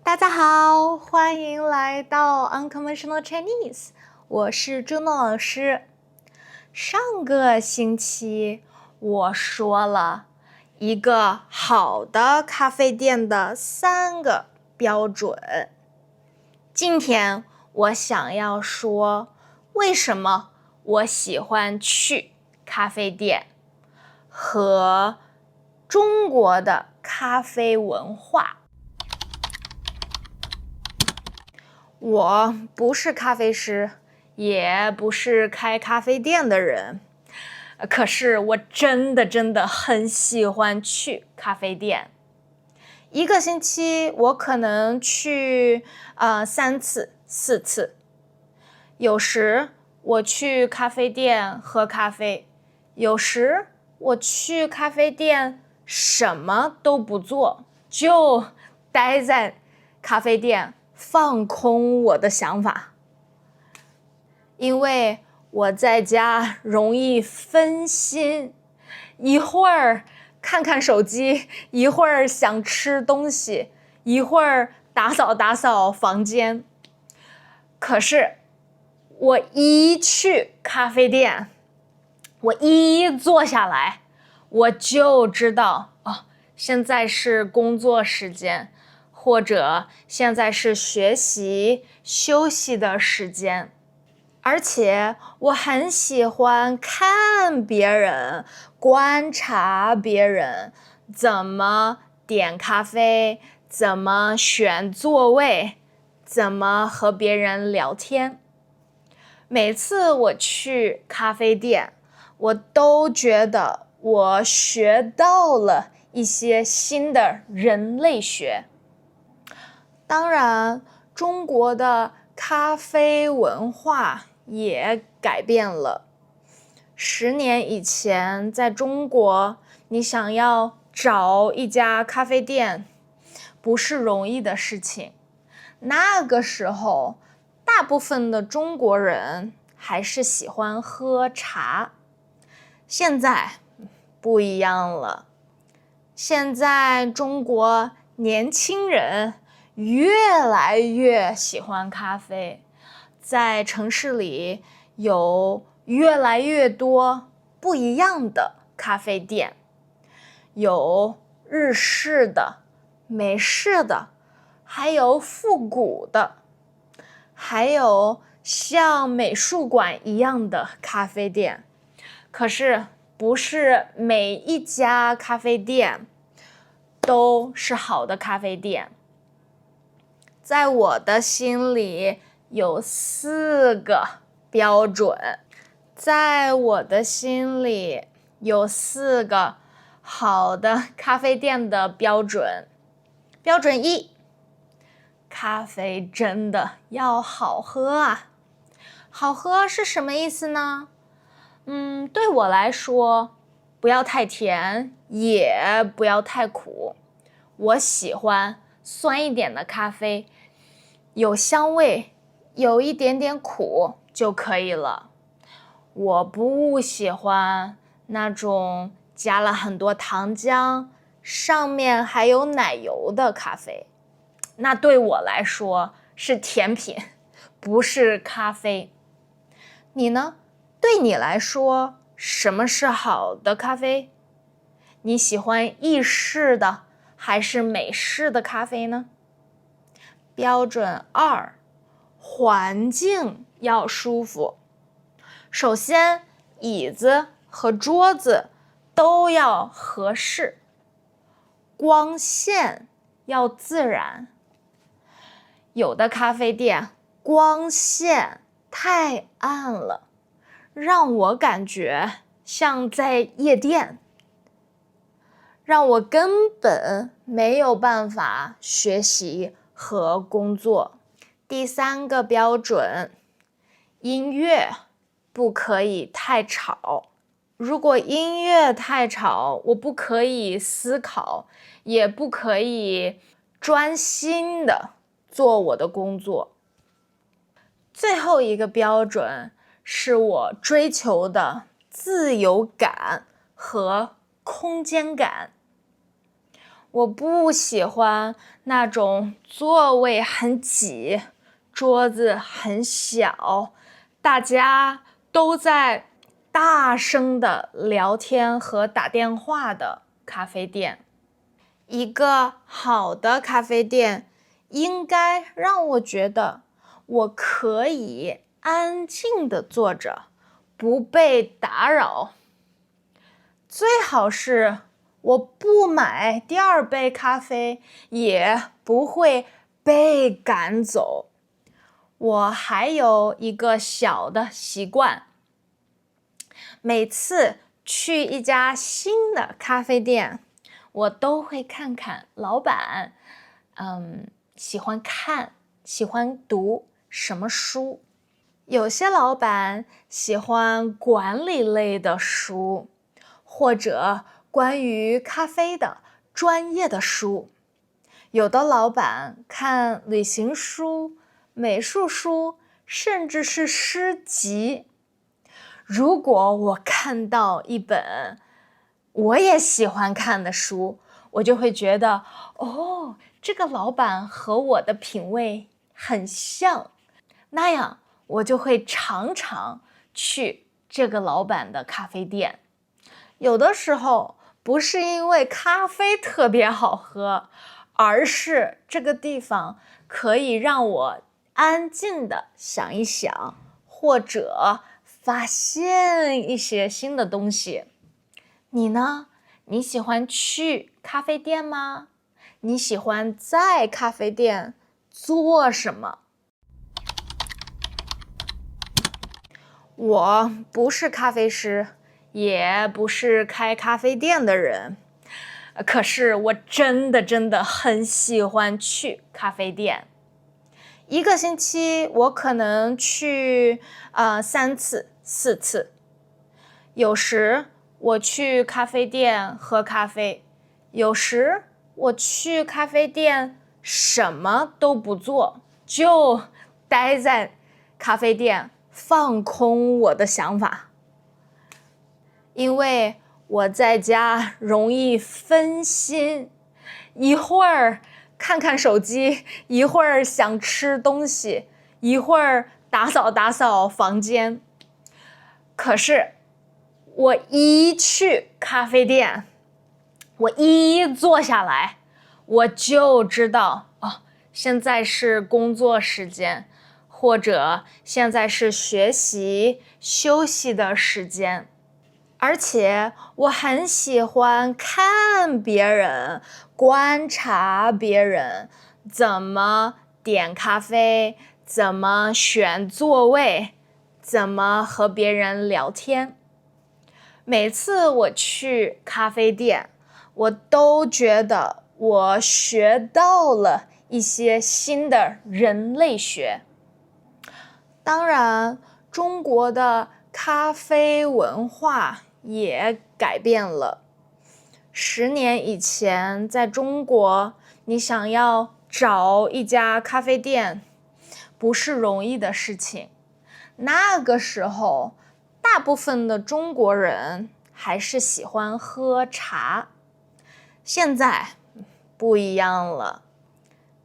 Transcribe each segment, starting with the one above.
大家好，欢迎来到 Unconventional Chinese， 我是朱诺老师。上个星期我说了一个好的咖啡店的3个标准。今天我想要说为什么我喜欢去咖啡店和中国的咖啡文化。我不是咖啡师，也不是开咖啡店的人，可是我真的很喜欢去咖啡店。一个星期我可能去3次、4次。有时我去咖啡店喝咖啡，有时我去咖啡店什么都不做，就待在咖啡店放空我的想法。因为我在家容易分心，一会儿看看手机，一会儿想吃东西，一会儿打扫房间。可是我一去咖啡店，我一坐下来，我就知道现在是工作时间，或者现在是学习休息的时间。而且我很喜欢看别人，观察别人怎么点咖啡，怎么选座位，怎么和别人聊天。每次我去咖啡店，我都觉得我学到了一些新的人类学。当然，中国的咖啡文化也改变了。10年以前，在中国，你想要找一家咖啡店，不是容易的事情。那个时候，大部分的中国人还是喜欢喝茶。现在不一样了，现在中国年轻人越来越喜欢咖啡，在城市里有越来越多不一样的咖啡店，有日式的、美式的，还有复古的，还有像美术馆一样的咖啡店。可是不是每一家咖啡店都是好的咖啡店。在我的心里有4个标准，在我的心里有4个好的咖啡店的标准。标准1，咖啡真的要好喝啊。好喝是什么意思呢？对我来说，不要太甜，也不要太苦。我喜欢酸一点的咖啡，有香味，有一点点苦就可以了。我不喜欢那种加了很多糖浆，上面还有奶油的咖啡。那对我来说是甜品，不是咖啡。你呢？对你来说，什么是好的咖啡？你喜欢意式的还是美式的咖啡呢？标准2，环境要舒服。首先，椅子和桌子都要合适，光线要自然。有的咖啡店光线太暗了，让我感觉像在夜店，让我根本没有办法学习和工作。第3个标准，音乐不可以太吵。如果音乐太吵，我不可以思考，也不可以专心的做我的工作。最后一个标准是我追求的自由感和空间感。我不喜欢那种座位很挤，桌子很小，大家都在大声的聊天和打电话的咖啡店。一个好的咖啡店应该让我觉得我可以安静地坐着，不被打扰。最好是我不买第二杯咖啡，也不会被赶走。我还有一个小的习惯，每次去一家新的咖啡店，我都会看看老板，喜欢看、喜欢读什么书。有些老板喜欢管理类的书，或者关于咖啡的专业的书。有的老板看旅行书、美术书，甚至是诗集。如果我看到一本我也喜欢看的书，我就会觉得，这个老板和我的品味很像，那样我就会常常去这个老板的咖啡店。有的时候不是因为咖啡特别好喝，而是这个地方可以让我安静的想一想，或者发现一些新的东西。你呢？你喜欢去咖啡店吗？你喜欢在咖啡店做什么？我不是咖啡师，也不是开咖啡店的人，可是我真的很喜欢去咖啡店。一个星期我可能去3次、4次。有时我去咖啡店喝咖啡，有时我去咖啡店什么都不做，就待在咖啡店放空我的想法。因为我在家容易分心，一会儿看看手机，一会儿想吃东西，一会儿打扫房间。可是我一去咖啡店，我一坐下来，我就知道现在是工作时间，或者现在是学习休息的时间。而且我很喜欢看别人，观察别人怎么点咖啡，怎么选座位，怎么和别人聊天。每次我去咖啡店，我都觉得我学到了一些新的人类学。当然，中国的咖啡文化也改变了。10年以前，在中国，你想要找一家咖啡店，不是容易的事情。那个时候，大部分的中国人还是喜欢喝茶。现在不一样了，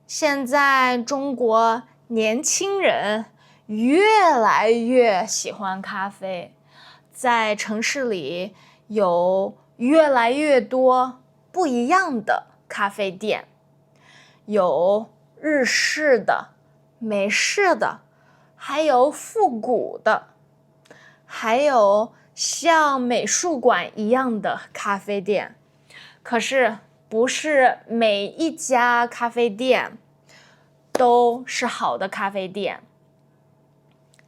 现在中国年轻人越来越喜欢咖啡，在城市里有越来越多不一样的咖啡店，有日式的、美式的，还有复古的，还有像美术馆一样的咖啡店。可是不是每一家咖啡店都是好的咖啡店。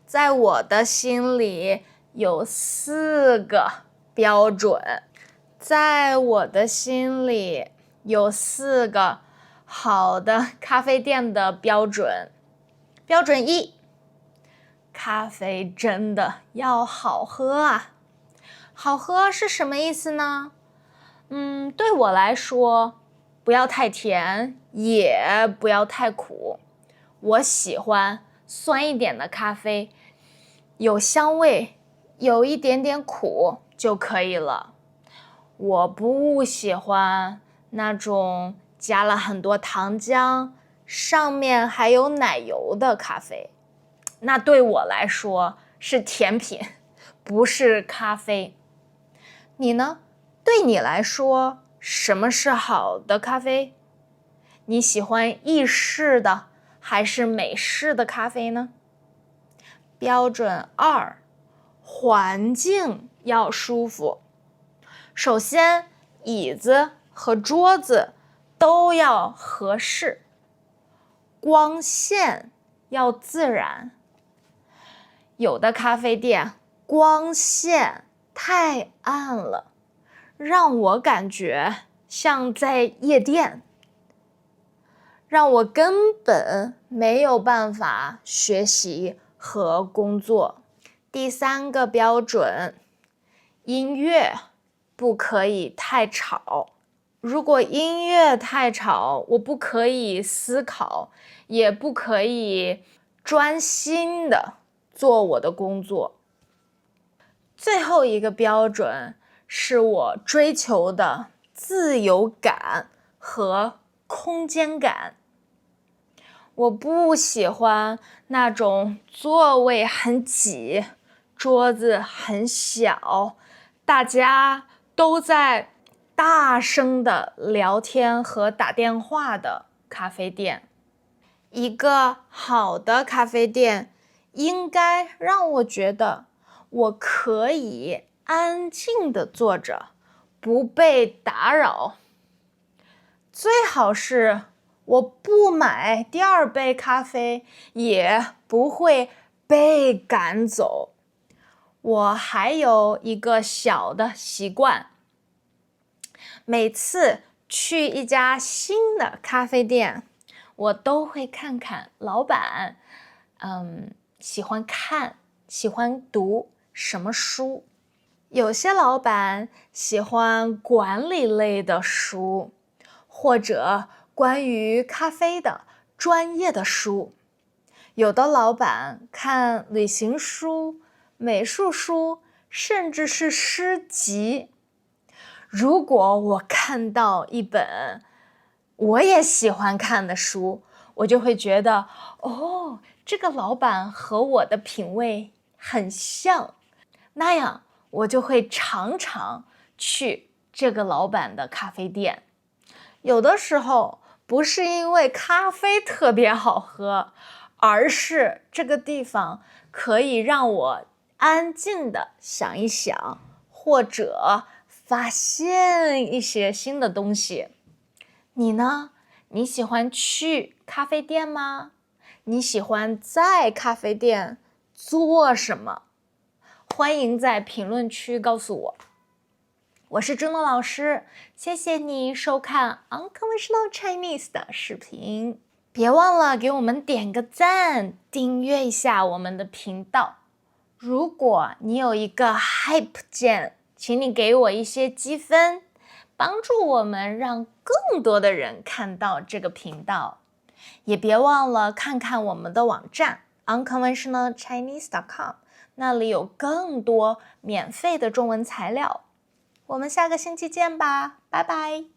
在我的心里有4个标准，在我的心里有4个好的咖啡店的标准。标准1，咖啡真的要好喝啊。好喝是什么意思呢？对我来说，不要太甜，也不要太苦。我喜欢酸一点的咖啡，有香味，有一点点苦就可以了。我不喜欢那种加了很多糖浆，上面还有奶油的咖啡，那对我来说是甜品，不是咖啡。你呢？对你来说，什么是好的咖啡？你喜欢意式的还是美式的咖啡呢？标准2，环境要舒服。首先，椅子和桌子都要合适，光线要自然。有的咖啡店光线太暗了，让我感觉像在夜店，让我根本没有办法学习和工作。第3个标准，音乐不可以太吵。如果音乐太吵，我不可以思考，也不可以专心的做我的工作。最后一个标准是我追求的自由感和空间感。我不喜欢那种座位很挤，桌子很小，大家都在大声的聊天和打电话的咖啡店。一个好的咖啡店应该让我觉得我可以安静的坐着，不被打扰。最好是我不买第2杯咖啡，也不会被赶走。我还有一个小的习惯，每次去一家新的咖啡店，我都会看看老板，喜欢看、喜欢读什么书。有些老板喜欢管理类的书，或者关于咖啡的专业的书。有的老板看旅行书、美术书，甚至是诗集。如果我看到一本我也喜欢看的书，我就会觉得，这个老板和我的品味很像，那样我就会常常去这个老板的咖啡店。有的时候不是因为咖啡特别好喝，而是这个地方可以让我安静的想一想，或者发现一些新的东西。你呢？你喜欢去咖啡店吗？你喜欢在咖啡店做什么？欢迎在评论区告诉我。我是朱诺老师，谢谢你收看 Unconventional Chinese 的视频。别忘了给我们点个赞，订阅一下我们的频道。如果你有一个 Hype 键，请你给我一些积分，帮助我们让更多的人看到这个频道。也别忘了看看我们的网站 unconventionalchinese.com， 那里有更多免费的中文材料。我们下个星期见吧，拜拜。